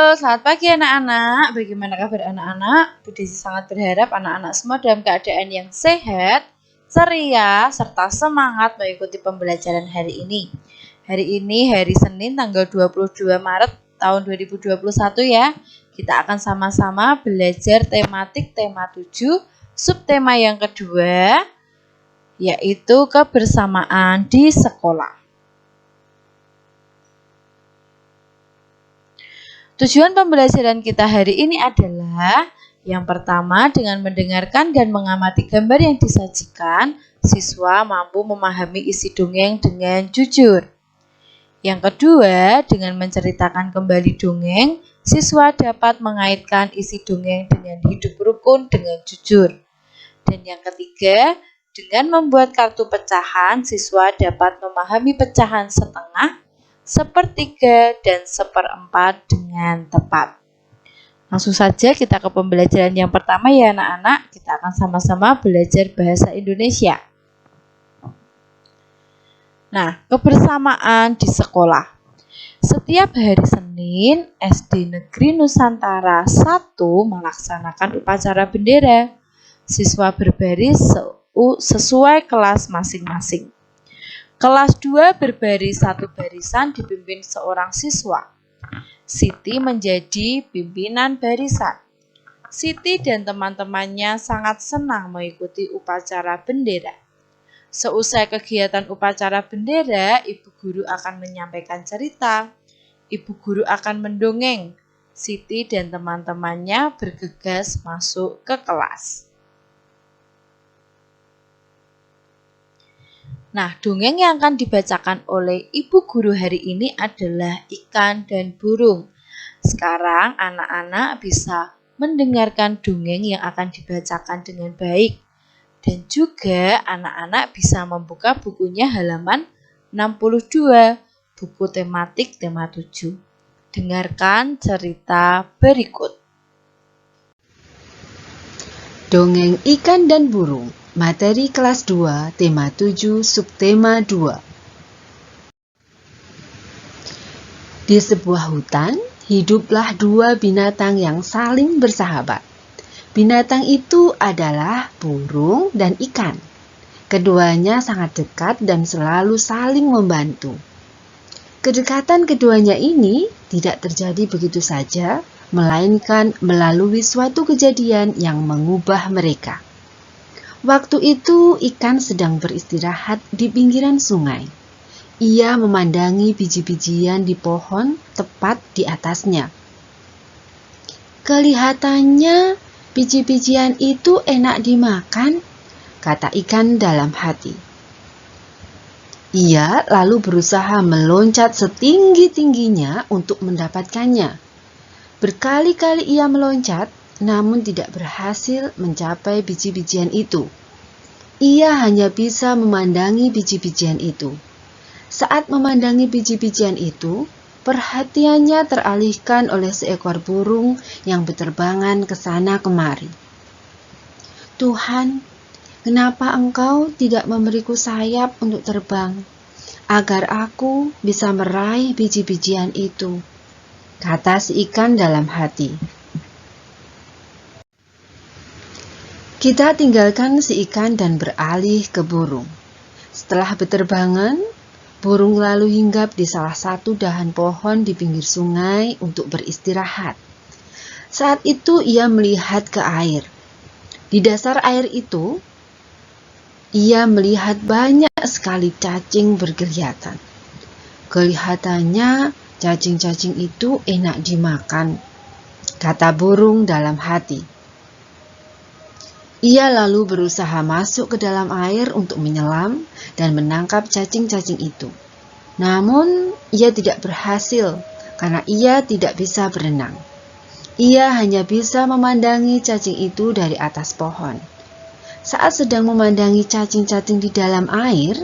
Selamat pagi anak-anak. Bagaimana kabar anak-anak? Bu Desi sangat berharap anak-anak semua dalam keadaan yang sehat, ceria, serta semangat mengikuti pembelajaran hari ini. Hari ini hari Senin tanggal 22 Maret tahun 2021 ya. Kita akan sama-sama belajar tematik tema 7, subtema yang kedua, yaitu kebersamaan di sekolah. Tujuan pembelajaran kita hari ini adalah yang pertama, dengan mendengarkan dan mengamati gambar yang disajikan, siswa mampu memahami isi dongeng dengan jujur. Yang kedua, dengan menceritakan kembali dongeng, siswa dapat mengaitkan isi dongeng dengan hidup rukun dengan jujur. Dan yang ketiga, dengan membuat kartu pecahan, siswa dapat memahami pecahan setengah, sepertiga, dan seperempat dengan tepat. Langsung saja kita ke pembelajaran yang pertama ya anak-anak. Kita akan sama-sama belajar bahasa Indonesia. Nah, kebersamaan di sekolah. Setiap hari Senin, SD Negeri Nusantara 1 melaksanakan upacara bendera. Siswa berbaris sesuai kelas masing-masing. Kelas 2 berbaris satu barisan dipimpin seorang siswa. Siti menjadi pimpinan barisan. Siti dan teman-temannya sangat senang mengikuti upacara bendera. Seusai kegiatan upacara bendera, ibu guru akan menyampaikan cerita. Ibu guru akan mendongeng. Siti dan teman-temannya bergegas masuk ke kelas. Nah, dongeng yang akan dibacakan oleh ibu guru hari ini adalah Ikan dan Burung. Sekarang anak-anak bisa mendengarkan dongeng yang akan dibacakan dengan baik. Dan juga anak-anak bisa membuka bukunya halaman 62, buku tematik tema 7. Dengarkan cerita berikut. Dongeng Ikan dan Burung. Materi kelas 2, tema 7, subtema 2. Di sebuah hutan, hiduplah dua binatang yang saling bersahabat. Binatang itu adalah burung dan ikan. Keduanya sangat dekat dan selalu saling membantu. Kedekatan keduanya ini tidak terjadi begitu saja, melainkan melalui suatu kejadian yang mengubah mereka. Waktu itu ikan sedang beristirahat di pinggiran sungai. Ia memandangi biji-bijian di pohon tepat di atasnya. Kelihatannya biji-bijian itu enak dimakan, kata ikan dalam hati. Ia lalu berusaha meloncat setinggi-tingginya untuk mendapatkannya. Berkali-kali ia meloncat, namun tidak berhasil mencapai biji-bijian itu. Ia hanya bisa memandangi biji-bijian itu. Saat memandangi biji-bijian itu, perhatiannya teralihkan oleh seekor burung yang berterbangan ke sana kemari. Tuhan, kenapa Engkau tidak memberiku sayap untuk terbang, agar aku bisa meraih biji-bijian itu? Kata si ikan dalam hati. Kita tinggalkan si ikan dan beralih ke burung. Setelah berterbangan, burung lalu hinggap di salah satu dahan pohon di pinggir sungai untuk beristirahat. Saat itu ia melihat ke air. Di dasar air itu, ia melihat banyak sekali cacing berkeliatan. Kelihatannya cacing-cacing itu enak dimakan, kata burung dalam hati. Ia lalu berusaha masuk ke dalam air untuk menyelam dan menangkap cacing-cacing itu. Namun, ia tidak berhasil karena ia tidak bisa berenang. Ia hanya bisa memandangi cacing itu dari atas pohon. Saat sedang memandangi cacing-cacing di dalam air,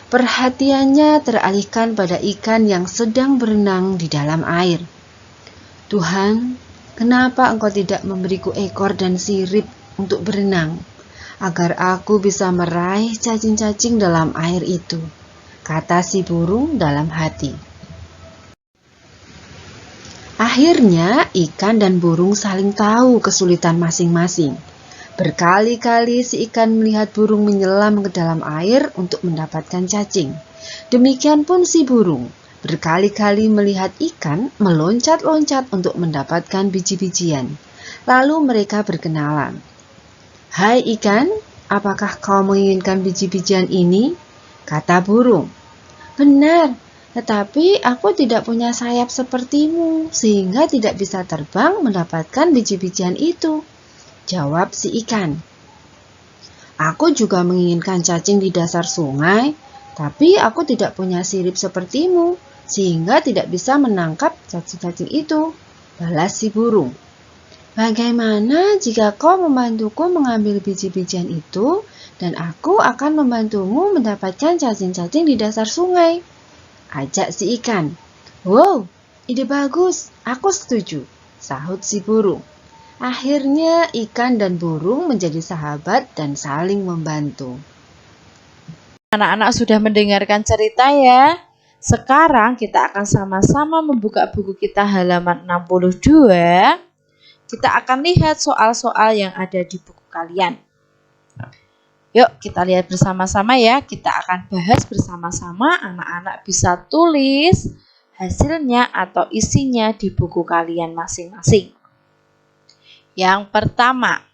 perhatiannya teralihkan pada ikan yang sedang berenang di dalam air. Tuhan, kenapa Engkau tidak memberiku ekor dan sirip untuk berenang, agar aku bisa meraih cacing-cacing dalam air itu, kata si burung dalam hati. Akhirnya, ikan dan burung saling tahu kesulitan masing-masing. Berkali-kali si ikan melihat burung menyelam ke dalam air untuk mendapatkan cacing. Demikian pun si burung, berkali-kali melihat ikan meloncat-loncat untuk mendapatkan biji-bijian. Lalu mereka berkenalan. "Hai ikan, apakah kau menginginkan biji-bijian ini?" kata burung. "Benar, tetapi aku tidak punya sayap sepertimu, sehingga tidak bisa terbang mendapatkan biji-bijian itu," jawab si ikan. "Aku juga menginginkan cacing di dasar sungai, tapi aku tidak punya sirip sepertimu, sehingga tidak bisa menangkap cacing-cacing itu," balas si burung. "Bagaimana jika kau membantuku mengambil biji-bijian itu, dan aku akan membantumu mendapatkan cacing-cacing di dasar sungai?" ajak si ikan. "Wow, ide bagus, aku setuju," sahut si burung. Akhirnya ikan dan burung menjadi sahabat dan saling membantu. Anak-anak sudah mendengarkan cerita ya. Sekarang kita akan sama-sama membuka buku kita halaman 62. Kita akan lihat soal-soal yang ada di buku kalian. Yuk kita lihat bersama-sama ya. Kita akan bahas bersama-sama, anak-anak bisa tulis hasilnya atau isinya di buku kalian masing-masing. Yang pertama,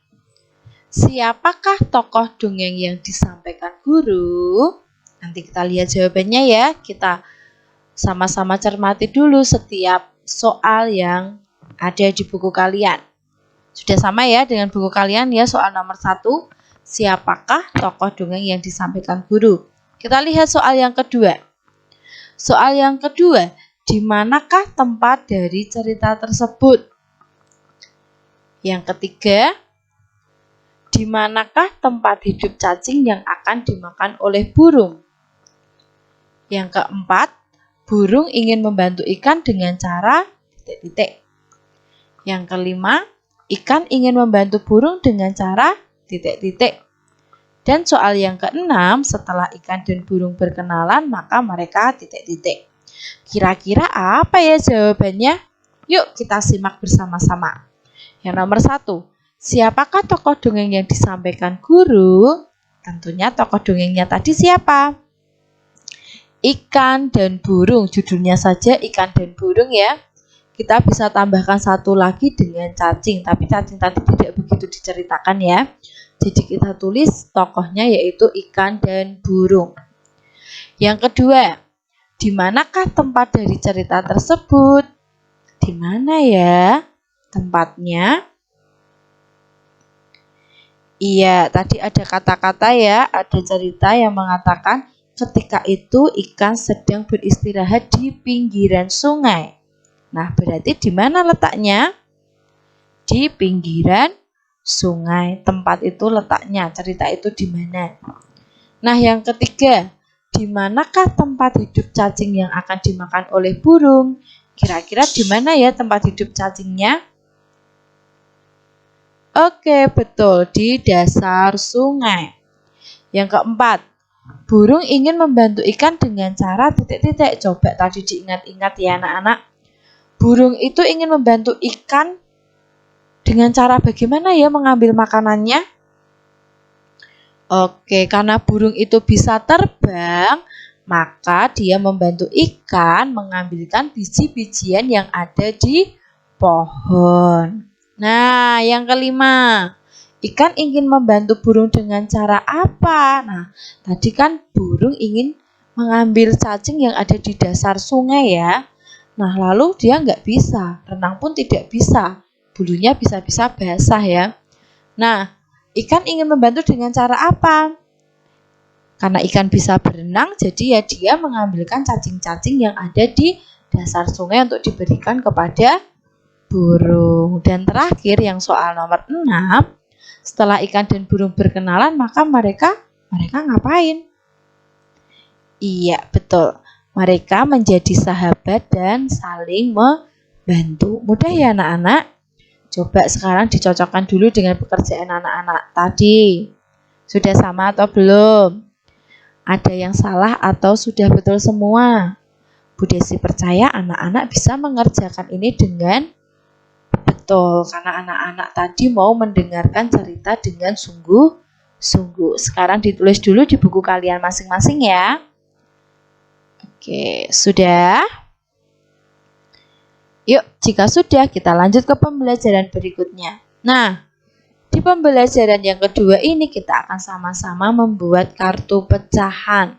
siapakah tokoh dongeng yang disampaikan guru? Nanti kita lihat jawabannya ya. Kita sama-sama cermati dulu setiap soal yang ada di buku kalian. Sudah sama ya dengan buku kalian ya, soal nomor 1. Siapakah tokoh dongeng yang disampaikan guru? Kita lihat soal yang kedua. Soal yang kedua, di manakah tempat dari cerita tersebut? Yang ketiga, di manakah tempat hidup cacing yang akan dimakan oleh burung? Yang keempat, burung ingin membantu ikan dengan cara ... Yang kelima, ikan ingin membantu burung dengan cara ... Dan soal yang keenam, setelah ikan dan burung berkenalan, maka mereka ... Kira-kira apa ya jawabannya? Yuk kita simak bersama-sama. Yang nomor 1, siapakah tokoh dongeng yang disampaikan guru? Tentunya tokoh dongengnya tadi siapa? Ikan dan burung, judulnya saja ikan dan burung ya. Kita bisa tambahkan satu lagi dengan cacing, tapi cacing tadi tidak begitu diceritakan ya. Jadi kita tulis tokohnya yaitu ikan dan burung. Yang kedua, di manakah tempat dari cerita tersebut? Di mana ya tempatnya? Iya, tadi ada kata-kata ya, ada cerita yang mengatakan ketika itu ikan sedang beristirahat di pinggiran sungai. Nah, berarti di mana letaknya? Di pinggiran sungai. Tempat itu letaknya, cerita itu di mana? Nah, yang ketiga, di manakah tempat hidup cacing yang akan dimakan oleh burung? Kira-kira di mana ya tempat hidup cacingnya? Oke, betul, di dasar sungai. Yang keempat, burung ingin membantu ikan dengan cara ... Coba tadi diingat-ingat ya anak-anak. Burung itu ingin membantu ikan dengan cara bagaimana ya mengambil makanannya? Oke, karena burung itu bisa terbang, maka dia membantu ikan mengambilkan biji-bijian yang ada di pohon. Nah, yang kelima, ikan ingin membantu burung dengan cara apa? Nah, tadi kan burung ingin mengambil cacing yang ada di dasar sungai ya. Nah, lalu dia nggak bisa, renang pun tidak bisa, bulunya bisa-bisa basah ya. Nah, ikan ingin membantu dengan cara apa? Karena ikan bisa berenang, jadi ya dia mengambilkan cacing-cacing yang ada di dasar sungai untuk diberikan kepada burung. Dan terakhir yang soal nomor 6, setelah ikan dan burung berkenalan, maka mereka ngapain? Iya, betul. Mereka menjadi sahabat dan saling membantu. Mudah ya anak-anak? Coba sekarang dicocokkan dulu dengan pekerjaan anak-anak tadi. Sudah sama atau belum? Ada yang salah atau sudah betul semua? Bu Desi percaya anak-anak bisa mengerjakan ini dengan betul, karena anak-anak tadi mau mendengarkan cerita dengan sungguh-sungguh. Sekarang ditulis dulu di buku kalian masing-masing ya. Oke, sudah? Yuk, jika sudah, kita lanjut ke pembelajaran berikutnya. Nah, di pembelajaran yang kedua ini kita akan sama-sama membuat kartu pecahan.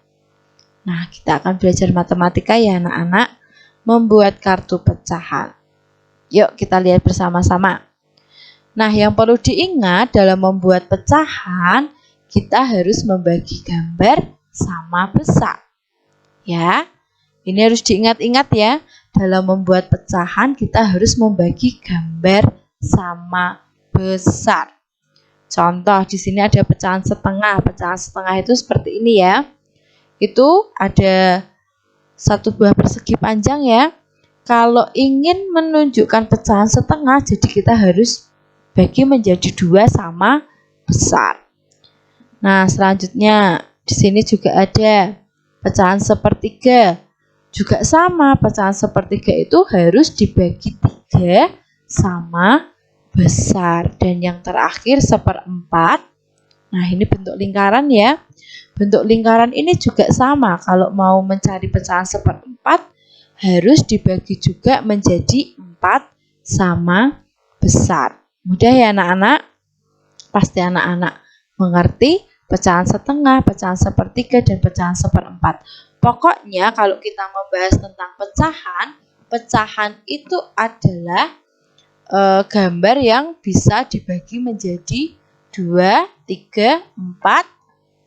Nah, kita akan belajar matematika ya anak-anak, membuat kartu pecahan. Yuk kita lihat bersama-sama. Nah, yang perlu diingat dalam membuat pecahan, kita harus membagi gambar sama besar. Ya, ini harus diingat-ingat ya. Dalam membuat pecahan, kita harus membagi gambar sama besar. Contoh, di sini ada pecahan setengah. Pecahan setengah itu seperti ini ya. Itu ada satu buah persegi panjang ya. Kalau ingin menunjukkan pecahan setengah, jadi kita harus bagi menjadi 2 sama besar. Nah, selanjutnya di sini juga ada pecahan sepertiga. Juga sama, pecahan sepertiga itu harus dibagi 3 sama besar. Dan yang terakhir seperempat. Nah, ini bentuk lingkaran ya. Bentuk lingkaran ini juga sama. Kalau mau mencari pecahan seperempat, harus dibagi juga menjadi 4 sama besar. Mudah ya anak-anak? Pasti anak-anak mengerti pecahan setengah, pecahan sepertiga, dan pecahan seperempat. Pokoknya kalau kita membahas tentang pecahan, pecahan itu adalah gambar yang bisa dibagi menjadi 2, 3, 4,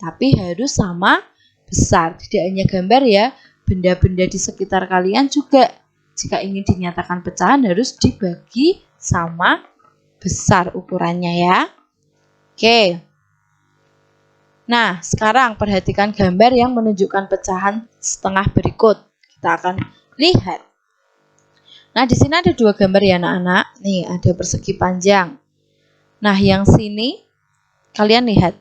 tapi harus sama besar. Tidak hanya gambar ya, benda-benda di sekitar kalian juga jika ingin dinyatakan pecahan harus dibagi sama besar ukurannya ya. Oke. Nah, sekarang perhatikan gambar yang menunjukkan pecahan setengah berikut. Kita akan lihat. Nah, di sini ada 2 gambar ya anak-anak. Nih, ada persegi panjang. Nah, yang sini kalian lihat.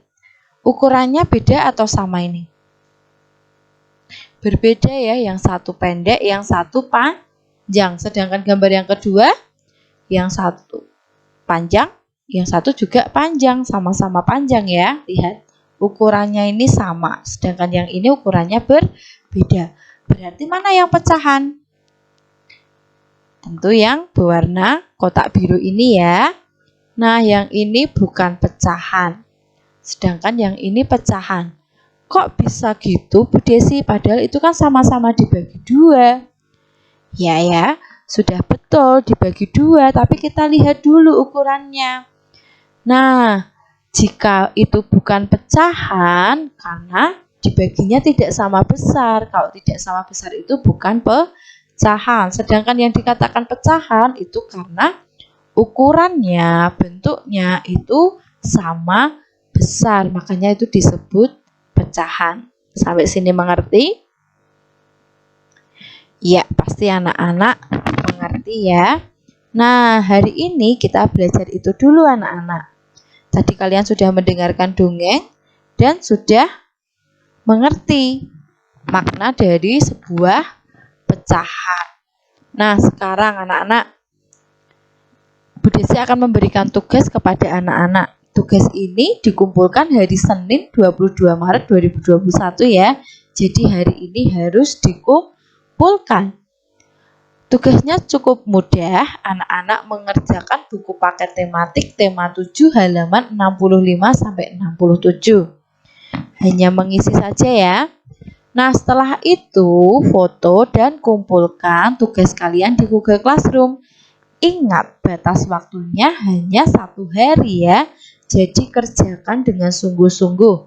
Ukurannya beda atau sama ini? Berbeda ya, yang satu pendek, yang satu panjang. Sedangkan gambar yang kedua, yang satu panjang, yang satu juga panjang, sama-sama panjang ya. Lihat, ukurannya ini sama, sedangkan yang ini ukurannya berbeda. Berarti mana yang pecahan? Tentu yang berwarna kotak biru ini ya. Nah, yang ini bukan pecahan, sedangkan yang ini pecahan. Kok bisa gitu Bu Desi? Padahal itu kan sama-sama dibagi 2. Ya, sudah betul dibagi 2, tapi kita lihat dulu ukurannya. Nah, jika itu bukan pecahan, karena dibaginya tidak sama besar. Kalau tidak sama besar itu bukan pecahan. Sedangkan yang dikatakan pecahan itu karena ukurannya, bentuknya itu sama besar. Makanya itu disebut pecahan. Sampai sini mengerti? Ya, pasti anak-anak mengerti ya. Nah, hari ini kita belajar itu dulu anak-anak. Tadi kalian sudah mendengarkan dongeng dan sudah mengerti makna dari sebuah pecahan. Nah, sekarang anak-anak, Bu Desi akan memberikan tugas kepada anak-anak. Tugas ini dikumpulkan hari Senin 22 Maret 2021 ya. Jadi hari ini harus dikumpulkan. Tugasnya cukup mudah, anak-anak mengerjakan buku paket tematik tema 7 halaman 65-67. Hanya mengisi saja ya. Nah, setelah itu foto dan kumpulkan tugas kalian di Google Classroom. Ingat, batas waktunya hanya 1 hari ya. Jadi kerjakan dengan sungguh-sungguh.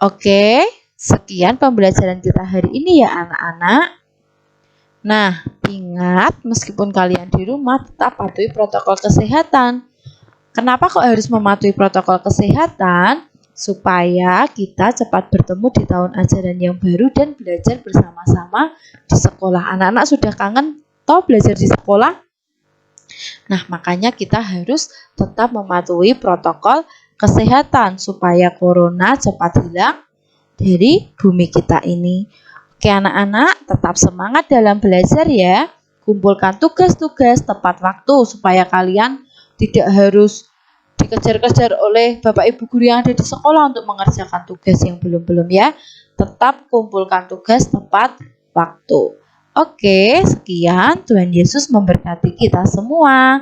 Oke, sekian pembelajaran kita hari ini ya anak-anak. Nah, ingat meskipun kalian di rumah tetap patuhi protokol kesehatan. Kenapa kok harus mematuhi protokol kesehatan? Supaya kita cepat bertemu di tahun ajaran yang baru dan belajar bersama-sama di sekolah. Anak-anak sudah kangen toh belajar di sekolah? Nah, makanya kita harus tetap mematuhi protokol kesehatan supaya corona cepat hilang dari bumi kita ini. Oke anak-anak, tetap semangat dalam belajar ya. Kumpulkan tugas-tugas tepat waktu supaya kalian tidak harus dikejar-kejar oleh Bapak Ibu guru yang ada di sekolah untuk mengerjakan tugas yang belum-belum ya. Tetap kumpulkan tugas tepat waktu. Oke, sekian. Tuhan Yesus memberkati kita semua.